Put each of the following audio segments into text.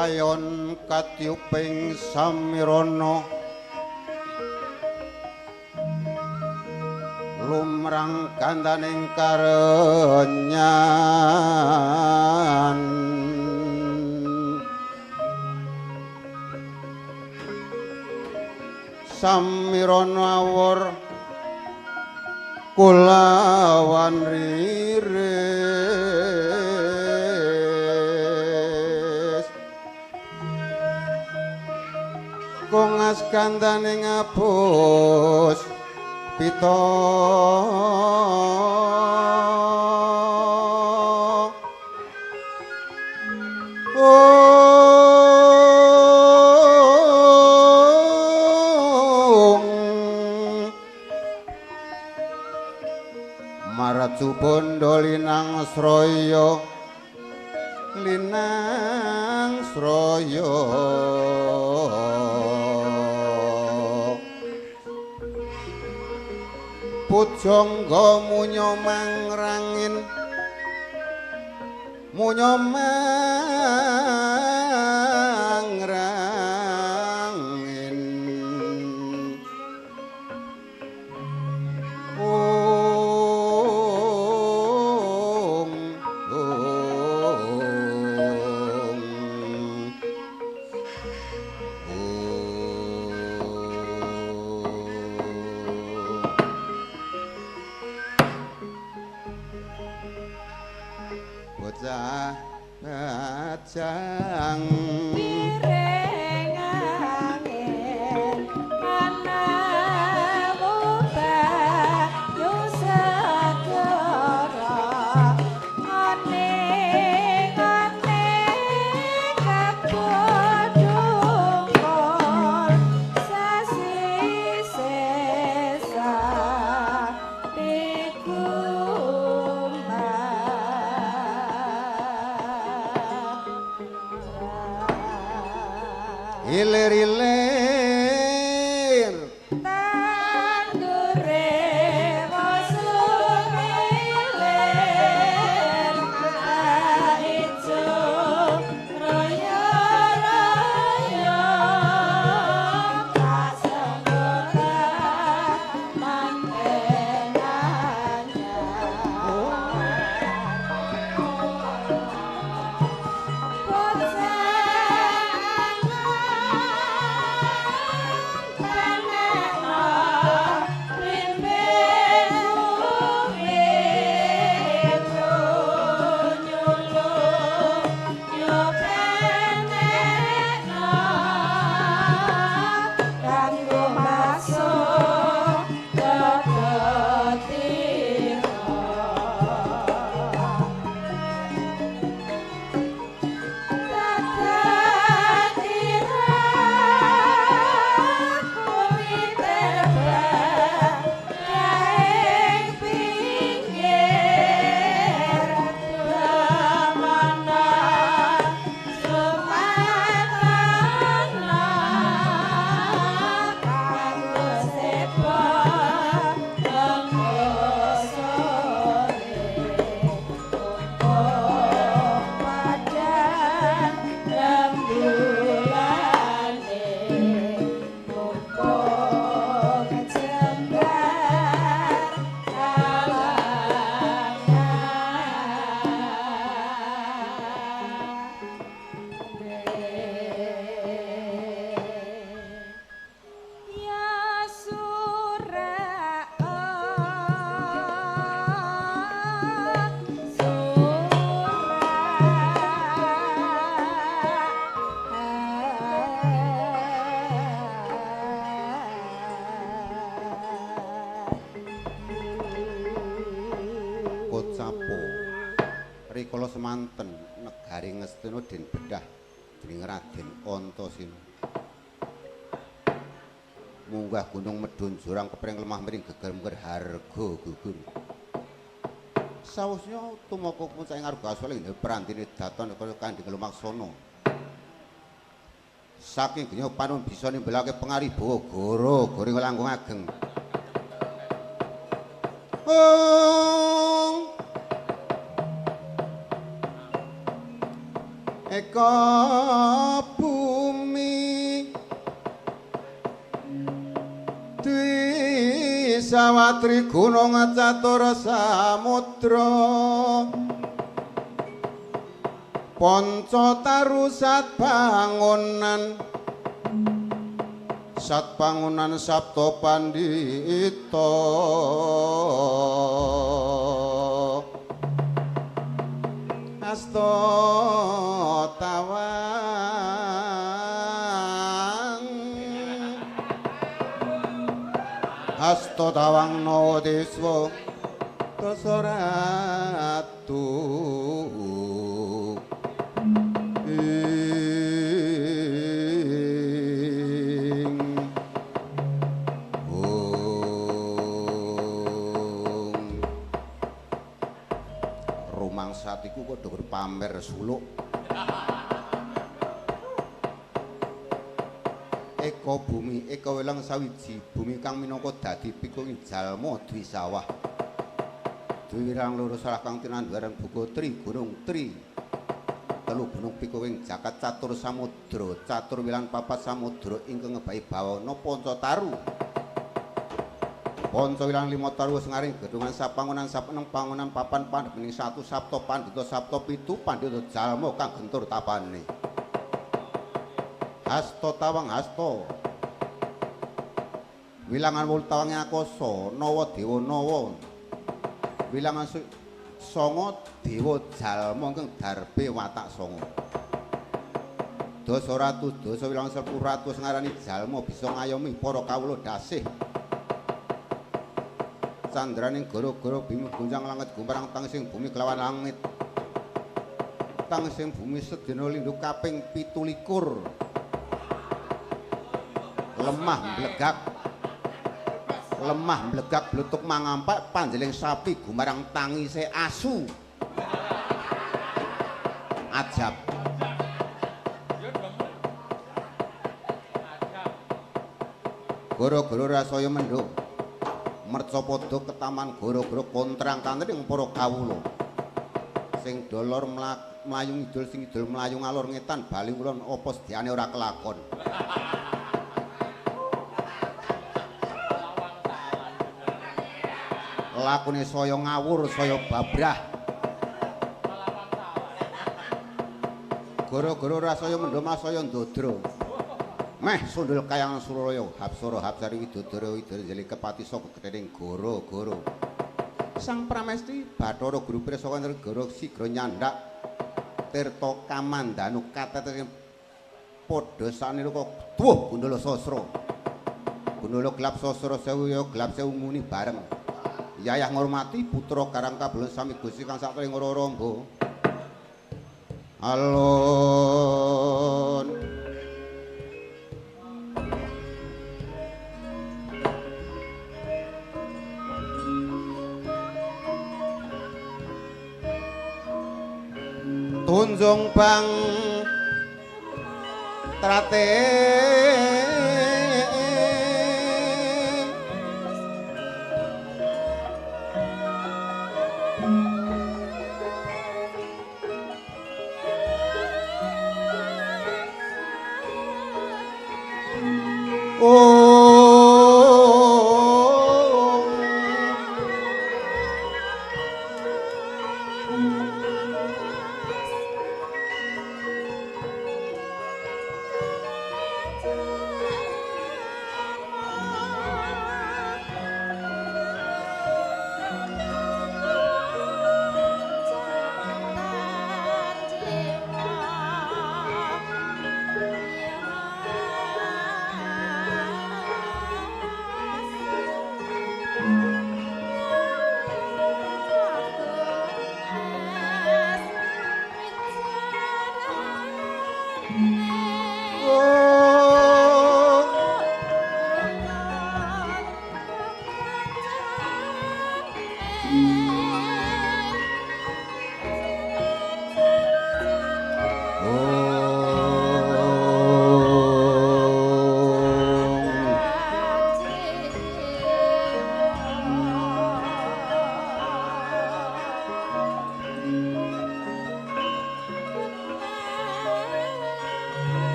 kayon katyuping samirana lumrang gandaning karenyan samirana awur kulawan riris kongas gandaning abus pita maraju bondo linang sraya pujangga munyo mangrangin bocah bajang piring angin ana mubah yusagara aning kabudungkol sasi sesa ilir-ilir tandure wasumilir aijo royo-royo kasembota mantenanya rikala semanten negari Ngastina den bedah dening Raden Antasena munggah gunung medun jurang kepring lemah miring gegar mungkir harga gugur sausnya tumaka puncak Arga Aswali prantine daton kaya Kandhi Lumaksana saking genya panun bisa nimbelake pangaribawa gara-gara langkung ageng eka bumi dwi sawatri gunung catur samudra panca tarusat bangunan satbangunan sabda pandhita asta tawang nawadiswa dasa ratu rumangsat iku padha berpamer suluk eka bumi eka welang sawiji bumi kang minangka dadi pikungi jalma dwi sawah dwi wirang loro salah kang tinanduaran buka tri gunung tri telu gunung pikungi jagat catur samudra catur wilan papat samudra ingkang ngebahi bawana panca taru panca wilang lima taru wis ngaring gedungan sapangunan sapeneng pangunan papan pandhening satu sapta pandhita sapta pitu pandhita jalma kang gentur tapane hasta tawang hasta wilangan wul tawange akasa nawa dewa nawa wilangan sanga dewa jalma ingkang darbe watak sanga dasa ratu dasa wilangan 1000 ngarani jalma bisa ngayomi para kawula dasih candraning gara-gara bumi gonjang langit gumparang tangsing bumi kelawan langit tangsing bumi sedina lindhu kaping 17 lemah mblegak blutuk mangampak panjeling sapi gumarang tangise asu ajab gara-gara rasaya mendung merca padha ketaman gara-gara kontrang kanthing para kawula sing dolor mlayu ngidul sing idul mlayu ngalor ngetan bali kulon apa sedyane ora kelakon lakune saya ngawur saya babrah gara-gara rasaya mendem saya ndodro meh sundul kayang suraya hapsara hapsari widodara widara jeli kepati saka ketening gara-gara sang pramesti bathara guru pirsa negara sigra nyandak tirta kamandanu katetening padha sanira tuwuh gundala sasra gundala gelap sasra sewu ya gelap sewu muni bareng yayah ngurmati putra karang kabelon sami Gusti kang satreng ora ramba alon tunjung bang trate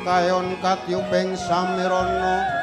kayon katyuping samirana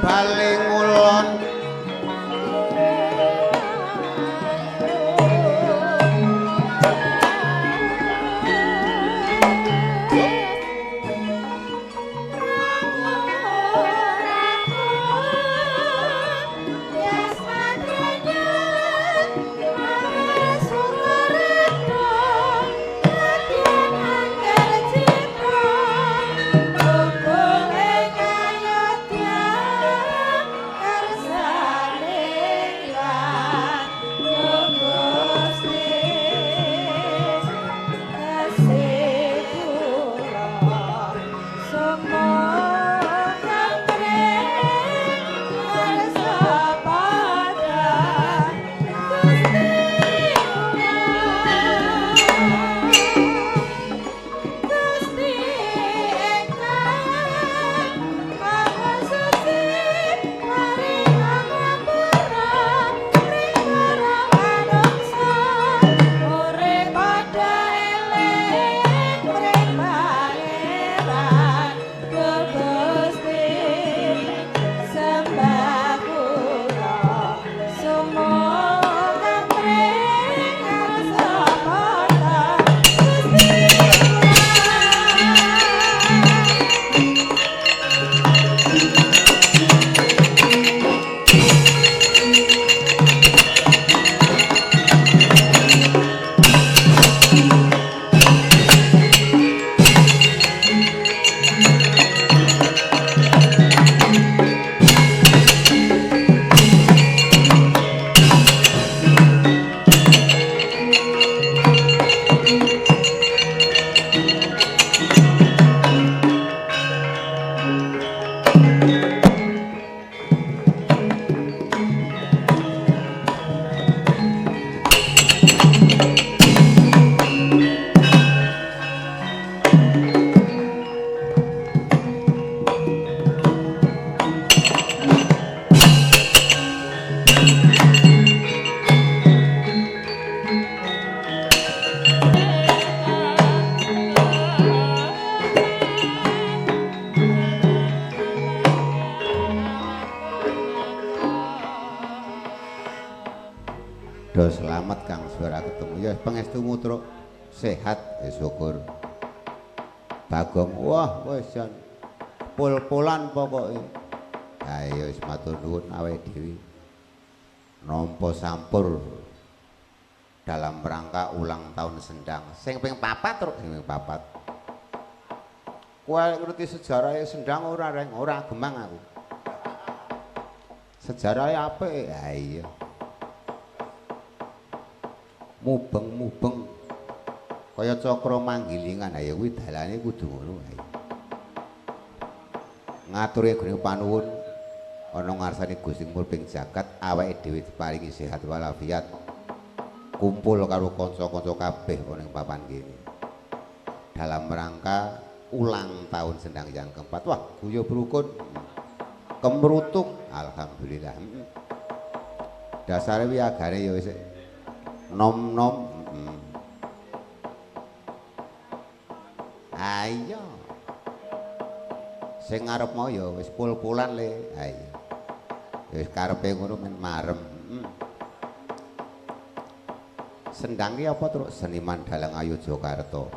baling ulon do selamat Kang Suara ketemu ya pangestumu truk sehat ya syukur Bagong wah wis jan pol-polan pokoke ayo wis matur nuwun awake dhewe nampa sampur dalam rangka ulang tahun Sendang sing ping 4 truk sing ping 4 kowe ngerti sejarah Sendang ora reng ora gemang aku sejarah apik ha iya mubeng-mubeng kaya cakra manggilingan ayo kuwi dalane kudu ngono ae ngaturi gune panuwun ana ngarsane Gusti Mulping Jagat awake dhewe diparingi sehat walafiat kumpul karo kanca-kanca kabeh ana ing papan kene dalam rangka ulang tahun Sendang yang keempat wah guyu brukun kemrutuk alhamdulillah dasare wiyagane ya wis nom-nom ayo sing ngarep mau ya wis pul-pulan le ayo wis karepe ngono men marem Sendang ki apa terus seniman dalang ayu Jakarta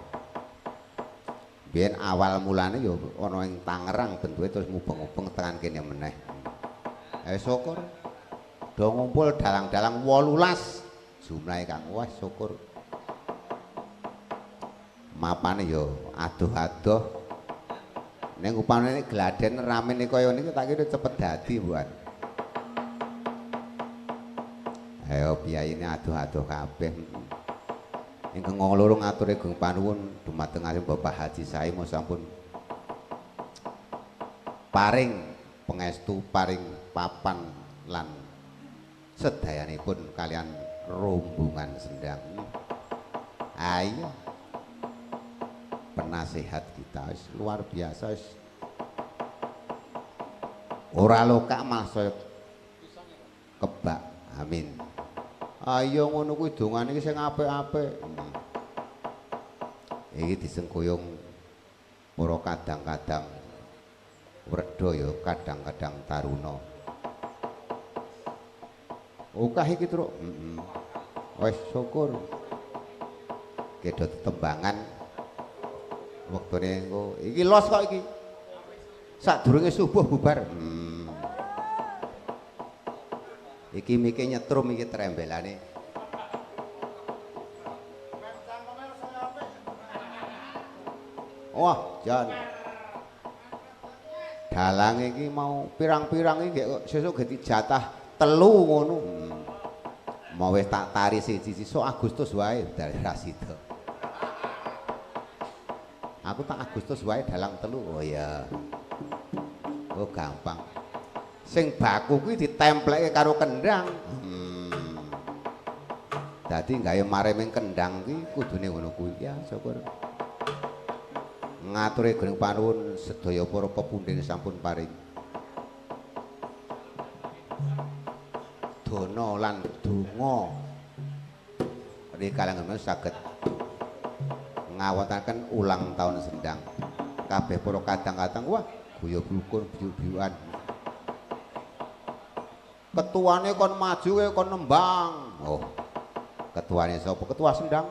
biyen awal mulane ya ana ing Tangerang bentuke terus mubeng-mubeng tekan kene meneh syukur do ngumpul dalang-dalang 18 jumlahe Kang wah syukur Mapane ya adoh-adoh. Ning upamane gladen ramene kaya niki tak kira cepet dadi, Mbuan. Ayo biayane adoh-adoh kabeh. Ingkang loro ngature Gung panuwun dumateng Bapak Haji Sae sampun paring pangestu, paring papan lan sedayanipun kalian rombongan Sendang. Ayo penasehat kita luar biasa. Ora lokak malah saya kebak. Amin. Ayo ngono kuwi dongane iki sing apik-apik. Iki disengkuyung para kadang-kadang werda ya, kadang-kadang taruna. Okah iki, Truk. Wis syukur. Kedot tembangan wektune engko. Iki los kok iki. Sadurunge subuh bubar. Iki miki nyetrum iki trembelane. Wah, jan. Dalang iki mau pirang-pirang iki kok sesuk ganti jatah 3 ngono. Mau wis tak tari siji sesuk Agustus wae dari Rasida. Aku tak Agustus wae dalang 3. Oh ya. Oh gampang. Sing baku kuwi ditempleke karo kendang. Dadi gawe mareming kendang kuwi kudune ngono kuwi ya, syukur. Ngature Gunung Panuwun sedaya para pepundhen sampun paring dana lan donga rika kalangan saged ngawontenaken ulang tahun Sendang. Kabeh para kadang-kadang wah guya blukun biyu-biyuan. Ketuane kon maju kon nembang. Oh. Ketuane sapa? Ketua Sendang.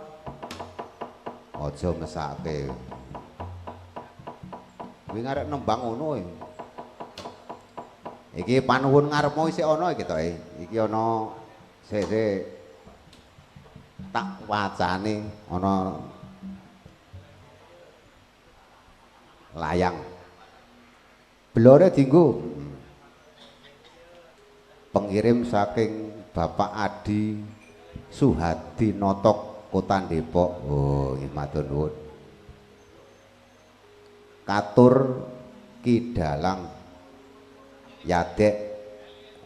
Aja mesake. Kuwi ngarep nembang ngono iki. Iki panuwun ngarepmu isih ana iki to iki ana sik tak wacane ana layang. Blore dienggo. Pengirim saking Bapak Adi Suhadi Notok Kota Depok. Oh, nggih matur nuwun. Katur Ki Dalang Yadek.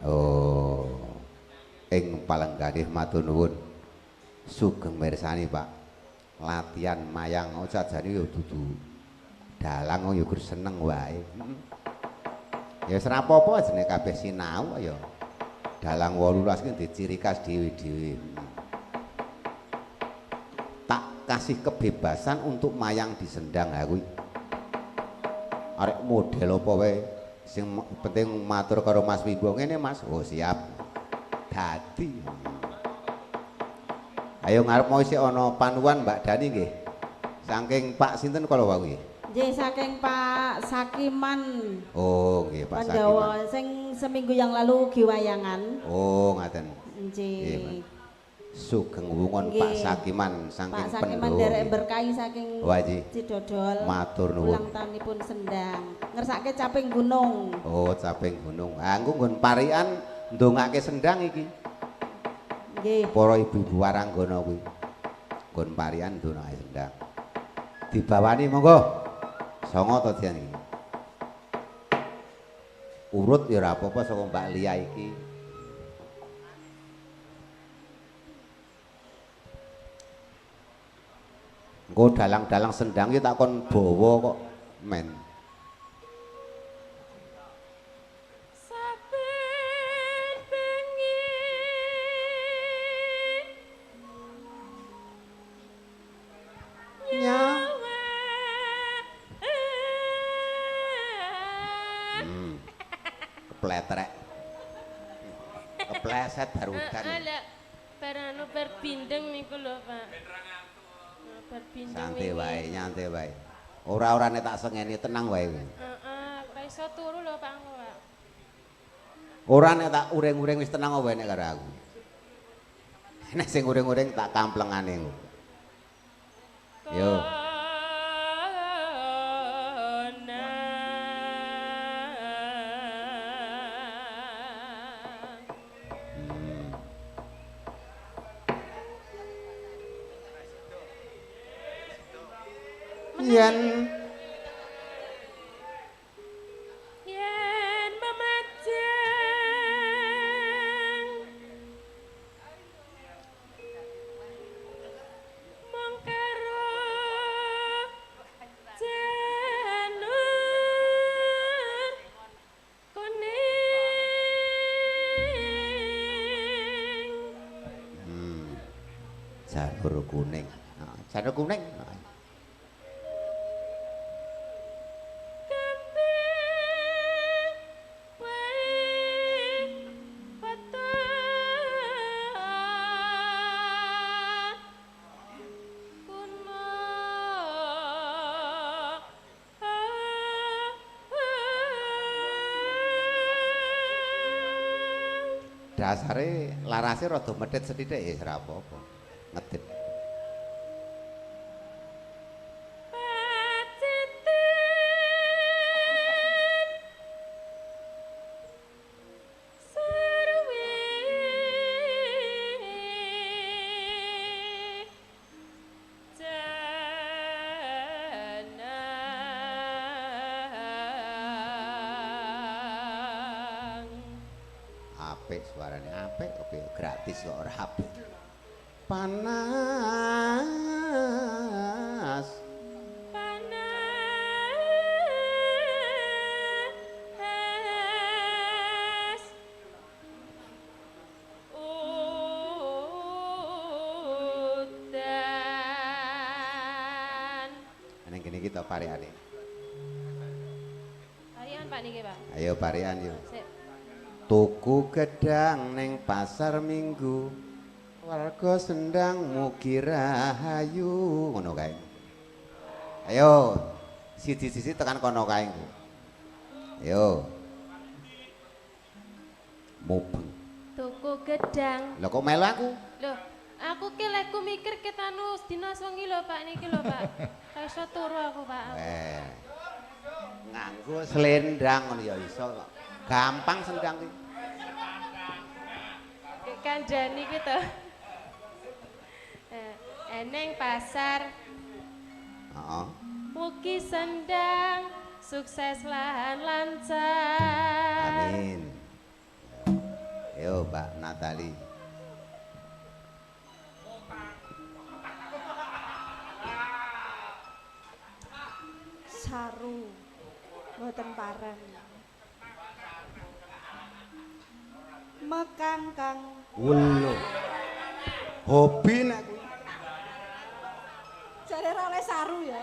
Oh, ing palengganih matur nuwun. Sugeng mirsani, Pak. Latihan mayang sajane ya dudu dalang ya gur seneng wae. Ya ora apa-apa jenenge kabeh sinau ya. Dalang 18 ki ndek ciri khas dhewe-dhewe. Tak kasih kebebasan untuk mayang di Sendang ha kuwi. Arek model apa wae sing penting matur karo Mas Wibo ngene Mas. Oh siap. Dadi. Ayo ngarep mau isih ana panuan Mbak Dani nggih. Saking Pak sinten kala wau nggih? Nggih saking Pak Sakiman. Oh, nggih Pak Pandawa Sakiman. sing seminggu yang lalu giwayangan. Oh, ngaten. Nggih. Sugeng wungun Pak Sakiman saking Pak Sakiman Pendowo. derek berkahi saking Waji. Cidodol. Matur nuwun. Ulang tahunipun Sendang. Ngersake caping gunung. Oh, caping gunung. Ah, engko nggon parian ndongake Sendang iki. Nggih. Para ibu-ibu waranggana kuwi. Nggon parian ndongake Sendang. Dibawani monggo. Songo to dian iki. Urut ya ora apa-apa saka Mbak Lia iki. Engko dalang-dalang Sendang iki tak kon bawa kok men. Kepletrek. Kepleset barudan. Ala barano berbindeng niku lho, Pak. Berbindeng. Santai wae, nyantai wae. Ora-orane tak sengeni, tenang wae. Heeh, ora iso turu lho, Pak. Ora nek tak uring-uring wis tenang wae nek karo aku. Nek sing uring-uring tak kamplengane. Yo. yen yen memajang mung karo janur kuning janur kuning. Janur kuning. Dasare larase rada medhit sethithik ya ora apa-apa. Ngedit. Apik suarane apik oke gratis kok ora apik. Panas udan neng kene kita pariane. Harian Pak niki Pak. Ayo parian yuk. Sik. Tuku gedang neng pasar Minggu. Warga sendang mugi rahayu ngono kae. Ayo siji-siji tekan kono kae. Ayo. Mubeng. Tuku gedang. Lah kok melu aku? Loh, aku ki lekku mikir ketanu dina wengi lho Pak niki lho Pak. Ra iso turu aku Pak. Nganggo selendang ngono ya iso kok. Gampang sendang iki. Kandhani ki to. Eneng pasar. Heeh. Mugi sendang sukses lan lancar. Amin. Yo Mbak Natali. Saru mboten pareng. Mekangkang Wulo. Hobi nek kuwi. jare ora oleh saru ya.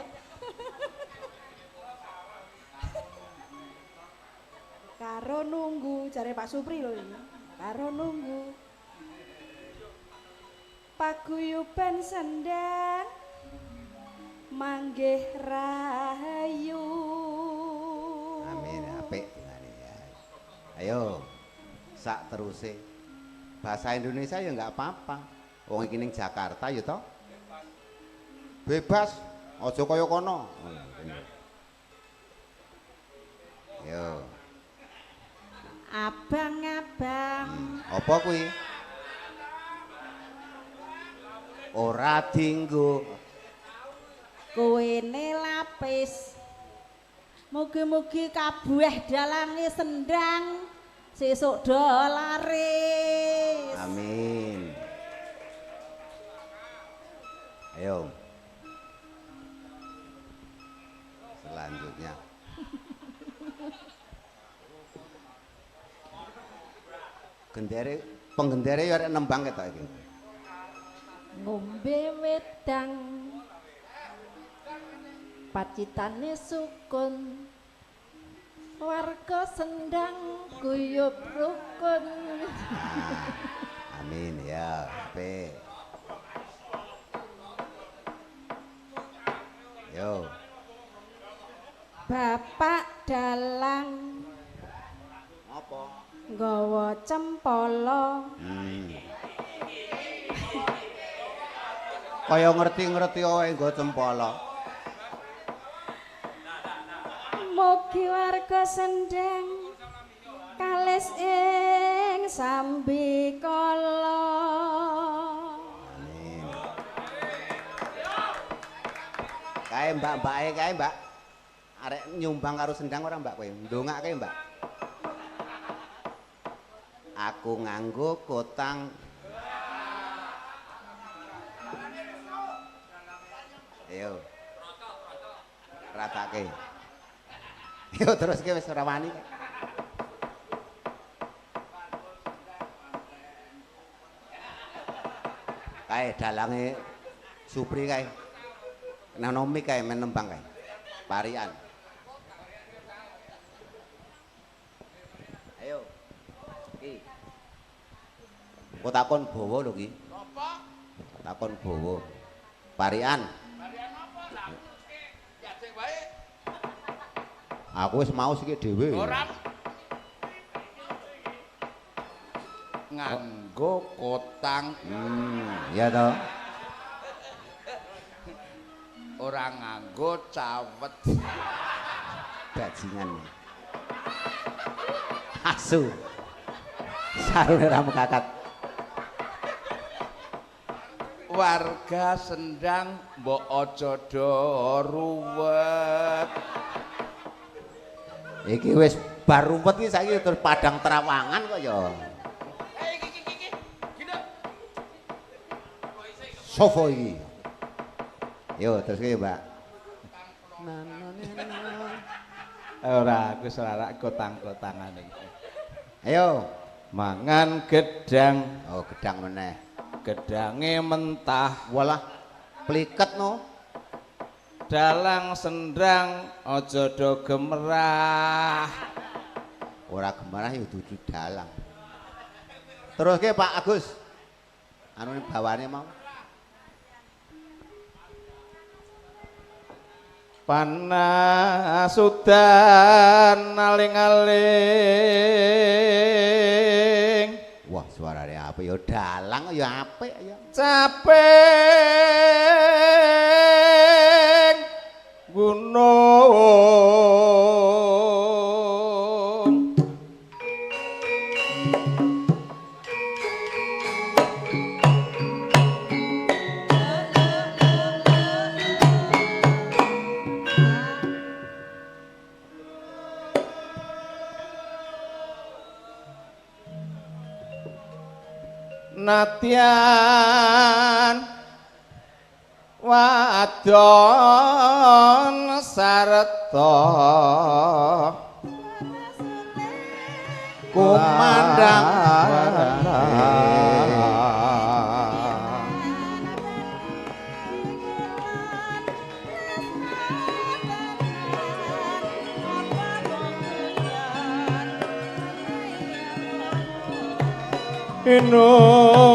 Karo nunggu jare Pak Supri lho ini. Karo nunggu. Paguyuban sendang manggih rahayu. Amin apik ngene ya. Ayo. Sak teruse. Bahasa Indonesia ya enggak apa-apa. Wong iki ning Jakarta ya toh. Bebas, aja kaya kono. Yo. Abang-abang. Apa kuwi? Ora dinggo. Kuwene lapis. Mugi-mugi kabueh dalange sendang sesuk do laris. Amin. Ayo. Selanjutnya. Gendere, penggendere ya arek nembang ketok iki. Ngombe wedang pacitane sukun warga sendang guyub rukun. Amin ya, apik. Yo. Bapak dalang Apa? nggawa cempala. Kaya ngerti-ngerti wae nggo cempala. Mugi warga sendang kalis ing sambikala. Amin. Kae kae mbak-mbake kae, Mbak. Arek nyumbang karo sendang ora Mbak kowe? Ndongake, Mbak. Aku nganggo kotang. Ayo. Ratake. Yo terus ki wis ora wani. Kae dalange Supri kae. Nanomi kae men nembang kae. Parian. Ayo. Ki. Kok takon bawa lho ki. Apa? Takon bawa. Parian. Parian apa? Lah ki yajeng wae. Aku wis mau siki dhewe. Ora. Nganggo kotang. Iya toh. Ora nganggo cawet. Bajingan. Asu. Sarune ra mekakat. Warga Sendang mbok aja do ruwet. Iki wis bar ruwet iki saiki terus Padang Trawangan kok ya. Iki. Gila. Sopo iki? Yo terus ki, Mbak. Ora aku selarak kotang-kotangan iki. Ayo, mangan gedang. Oh, gedang meneh. Gedange mentah. Walah, pliket no. Dalang sendang aja do gemerah. Ora gemerah ya dudu dalang. Terus ki Pak Agus. Anu bawane mau. Panas udan aling-aling. Wah, suarane apik ya dalang ya apik ya. Caping gunung. Natyan wadon sarta kumandang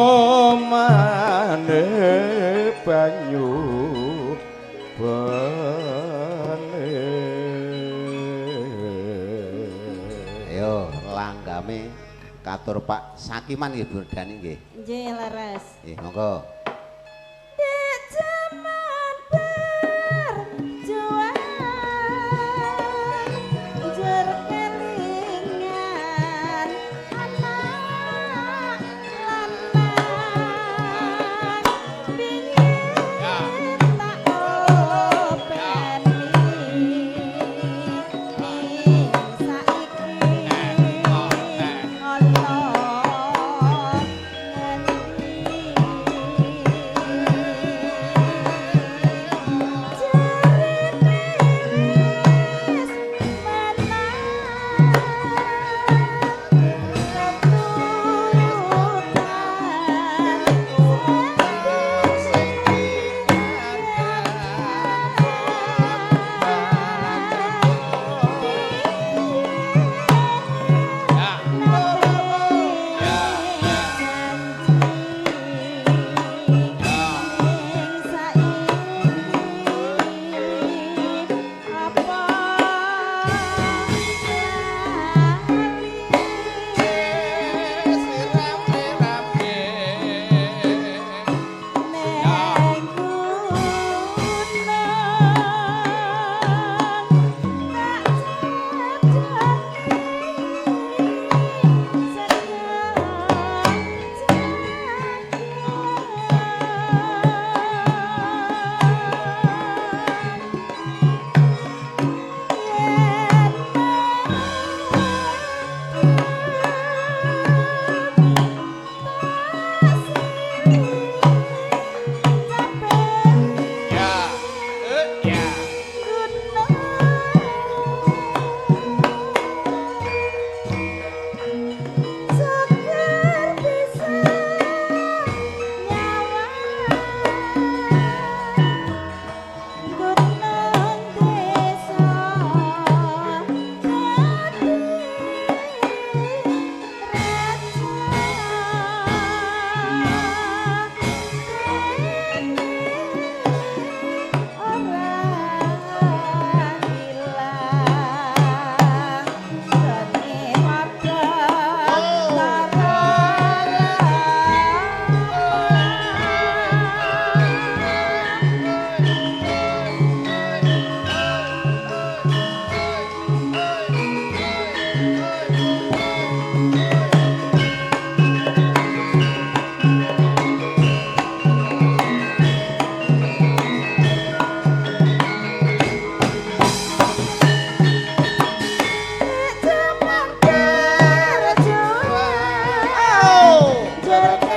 inomane banyu bane. Ayo langgame katur Pak Sakiman nggih Bu Dani nggih. Nggih leres. Nggih monggo. Seret